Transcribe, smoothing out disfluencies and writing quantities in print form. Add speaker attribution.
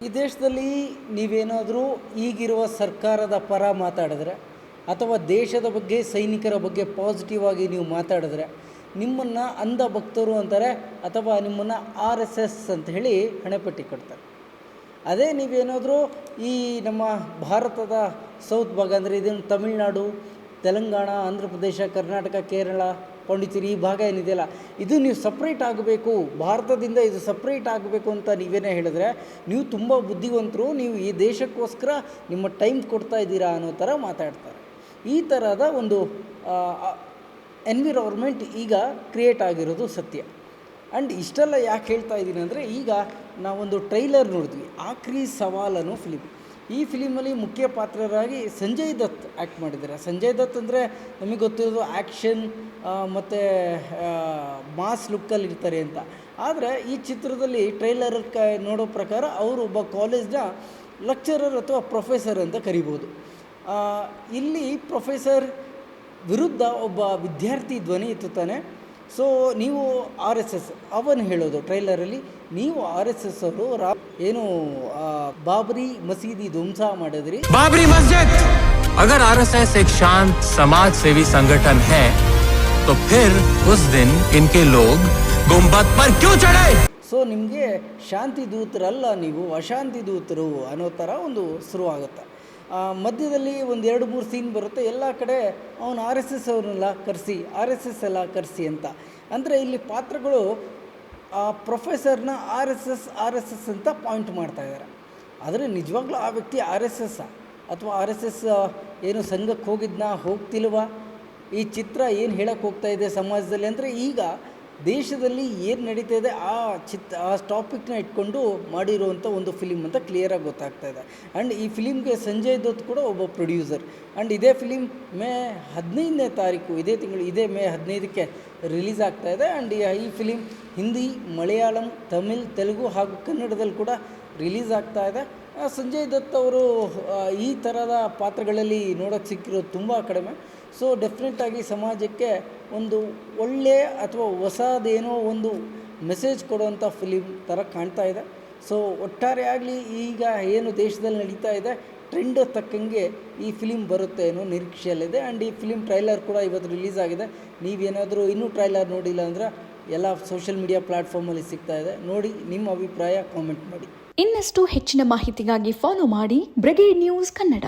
Speaker 1: ಈ ದೇಶದಲ್ಲಿ ನೀವೇನಾದರೂ ಈಗಿರುವ ಸರ್ಕಾರದ ಪರ ಮಾತಾಡಿದ್ರೆ ಅಥವಾ ದೇಶದ ಬಗ್ಗೆ ಸೈನಿಕರ ಬಗ್ಗೆ ಪಾಸಿಟಿವ್ ಆಗಿ ನೀವು ಮಾತಾಡಿದ್ರೆ ನಿಮ್ಮನ್ನು ಅಂಧ ಭಕ್ತರು ಅಂತಾರೆ ಅಥವಾ ನಿಮ್ಮನ್ನು RSS ಅಂತ ಹೇಳಿ ಹಣೆಪಟ್ಟಿ ಕೊಡ್ತಾರೆ. ಅದೇ ನೀವೇನಾದರೂ ಈ ನಮ್ಮ ಭಾರತದ ಸೌತ್ ಭಾಗ ಅಂದರೆ ಇದನ್ನು ತಮಿಳುನಾಡು, ತೆಲಂಗಾಣ, ಆಂಧ್ರ ಪ್ರದೇಶ, ಕರ್ನಾಟಕ, ಕೇರಳ, ಪಾಂಡಿಚೇರಿ ಈ ಭಾಗ ಏನಿದೆಯಲ್ಲ ಇದು ನೀವು ಸಪ್ರೇಟ್ ಆಗಬೇಕು, ಭಾರತದಿಂದ ಇದು ಸಪ್ರೇಟ್ ಆಗಬೇಕು ಅಂತ ನೀವೇನೇ ಹೇಳಿದ್ರೆ ನೀವು ತುಂಬ ಬುದ್ಧಿವಂತರು, ನೀವು ಈ ದೇಶಕ್ಕೋಸ್ಕರ ನಿಮ್ಮ ಟೈಮ್ ಕೊಡ್ತಾ ಇದ್ದೀರಾ ಅನ್ನೋ ಥರ ಮಾತಾಡ್ತಾರೆ. ಈ ಥರದ ಒಂದು ಎನ್ವಿರಾನ್ಮೆಂಟ್ ಈಗ ಕ್ರಿಯೇಟ್ ಆಗಿರೋದು ಸತ್ಯ. ಆ್ಯಂಡ್ ಇಷ್ಟೆಲ್ಲ ಯಾಕೆ ಹೇಳ್ತಾ ಇದ್ದೀನಿ ಅಂದರೆ ಈಗ ನಾವೊಂದು ಟ್ರೈಲರ್ ನೋಡಿದ್ವಿ, ಆಖರಿ ಸವಾಲ್ ಅನ್ನೋ ಫಿಲಿಮ್. ಈ ಫಿಲಿಮಲ್ಲಿ ಮುಖ್ಯ ಪಾತ್ರರಾಗಿ ಸಂಜಯ್ ದತ್ ಆ್ಯಕ್ಟ್ ಮಾಡಿದ್ದಾರೆ. ಸಂಜಯ್ ದತ್ ಅಂದರೆ ನಮಗೆ ಗೊತ್ತಿರೋದು ಆ್ಯಕ್ಷನ್ ಮತ್ತು ಮಾಸ್ ಲುಕ್ಕಲ್ಲಿ ಇರ್ತಾರೆ ಅಂತ. ಆದರೆ ಈ ಚಿತ್ರದಲ್ಲಿ ಟ್ರೈಲರ್ ನೋಡೋ ಪ್ರಕಾರ ಅವರು ಒಬ್ಬ ಕಾಲೇಜ್ನ ಲೆಕ್ಚರರ್ ಅಥವಾ ಪ್ರೊಫೆಸರ್ ಅಂತ ಕರಿಬೋದು. ಇಲ್ಲಿ ಪ್ರೊಫೆಸರ್ ವಿರುದ್ಧ ಒಬ್ಬ ವಿದ್ಯಾರ್ಥಿ ಧ್ವನಿ ಎತ್ತುತ್ತಾನೆ. ಸೊ ನೀವು RSS ಅವನು ಹೇಳೋದು ಟ್ರೈಲರಲ್ಲಿ, ನೀವು RSS ಅವರು ಏನು ಬಾಬರಿ ಮಸೀದಿ ಧ್ವಂಸ ಮಾಡಿದ್ರಿ.
Speaker 2: बाबरी मस्जिद अगर RSS एक शांत समाज सेवी संगठन है तो फिर उस दिन इनके लोग गुंबद पर क्यों चढ़े?
Speaker 1: ಸೊ ನಿಮಗೆ ಶಾಂತಿ ದೂತರಲ್ಲ, ನೀವು ಅಶಾಂತಿ ದೂತರು ಅನ್ನೋ ಥರ ಒಂದು ಶುರುವಾಗುತ್ತೆ. ಮಧ್ಯದಲ್ಲಿ ಒಂದು 2-3 ಸೀನ್ ಬರುತ್ತೆ. ಎಲ್ಲ ಕಡೆ ಅವನು RSS ಅವ್ರನ್ನೆಲ್ಲ ಕರೆಸಿ, RSS ಎಲ್ಲ ಕರೆಸಿ ಅಂತ. ಅಂದರೆ ಇಲ್ಲಿ ಪಾತ್ರಗಳು ಪ್ರೊಫೆಸರ್ನ RSS ಅಂತ ಪಾಯಿಂಟ್ ಮಾಡ್ತಾ ಇದ್ದಾರೆ. ಆದರೆ ನಿಜವಾಗ್ಲೂ ಆ ವ್ಯಕ್ತಿ RSS ಅಥವಾ RSS ಏನು ಸಂಘಕ್ಕೆ ಹೋಗ್ತಿಲ್ವಾ? ಈ ಚಿತ್ರ ಏನು ಹೇಳಕ್ಕೆ ಹೋಗ್ತಾ ಇದೆ ಸಮಾಜದಲ್ಲಿ ಅಂದರೆ ಈಗ ದೇಶದಲ್ಲಿ ಏನು ನಡೀತಾ ಇದೆ ಆ ಟಾಪಿಕ್ನ ಇಟ್ಕೊಂಡು ಮಾಡಿರುವಂಥ ಒಂದು ಫಿಲಿಮ್ ಅಂತ ಕ್ಲಿಯರಾಗಿ ಗೊತ್ತಾಗ್ತಾ ಇದೆ. ಆ್ಯಂಡ್ ಈ ಫಿಲಿಮ್ಗೆ ಸಂಜಯ್ ದತ್ ಕೂಡ ಒಬ್ಬ ಪ್ರೊಡ್ಯೂಸರ್. ಆ್ಯಂಡ್ ಇದೇ ಫಿಲಿಮ್ ಮೇ 15ನೇ ತಾರೀಕು ಇದೇ ತಿಂಗಳು ಮೇ 15ಕ್ಕೆ ರಿಲೀಸ್ ಆಗ್ತಾ ಇದೆ. ಆ್ಯಂಡ್ ಈ ಫಿಲಿಮ್ ಹಿಂದಿ, ಮಲಯಾಳಂ, ತಮಿಳ್, ತೆಲುಗು ಹಾಗೂ ಕನ್ನಡದಲ್ಲಿ ಕೂಡ ರಿಲೀಸ್ ಆಗ್ತಾ ಇದೆ. ಸಂಜಯ್ ದತ್ ಅವರು ಈ ಥರದ ಪಾತ್ರಗಳಲ್ಲಿ ನೋಡೋಕ್ಕೆ ಸಿಕ್ಕಿರೋದು ತುಂಬ ಕಡಿಮೆ. ಸೊ ಡೆಫಿನೆಟ್ಟಾಗಿ ಸಮಾಜಕ್ಕೆ ಒಂದು ಒಳ್ಳೆಯ ಅಥವಾ ಹೊಸದೇನೋ ಒಂದು ಮೆಸೇಜ್ ಕೊಡುವಂಥ ಫಿಲಿಮ್ ಥರ ಕಾಣ್ತಾ ಇದೆ. ಸೊ ಒಟ್ಟಾರೆಯಾಗಲಿ ಈಗ ಏನು ದೇಶದಲ್ಲಿ ನಡೀತಾ ಇದೆ ಟ್ರೆಂಡ್ ತಕ್ಕಂಗೆ ಈ ಫಿಲಿಮ್ ಬರುತ್ತೆ ಅನ್ನೋ ನಿರೀಕ್ಷೆಯಲ್ಲಿದೆ. ಆ್ಯಂಡ್ ಈ ಫಿಲಿಮ್ ಟ್ರೈಲರ್ ಕೂಡ ಇವತ್ತು ರಿಲೀಸ್ ಆಗಿದೆ. ನೀವೇನಾದರೂ ಇನ್ನೂ ಟ್ರೈಲರ್ ನೋಡಿಲ್ಲ ಅಂದರೆ ಎಲ್ಲ ಸೋಷಿಯಲ್ ಮೀಡಿಯಾ ಪ್ಲ್ಯಾಟ್ಫಾರ್ಮಲ್ಲಿ ಸಿಗ್ತಾ ಇದೆ, ನೋಡಿ ನಿಮ್ಮ ಅಭಿಪ್ರಾಯ ಕಾಮೆಂಟ್ ಮಾಡಿ.
Speaker 3: ಇನ್ನಷ್ಟು ಹೆಚ್ಚಿನ ಮಾಹಿತಿಗಾಗಿ ಫಾಲೋ ಮಾಡಿ ಬ್ರಿಗೇಡ್ ನ್ಯೂಸ್ ಕನ್ನಡ.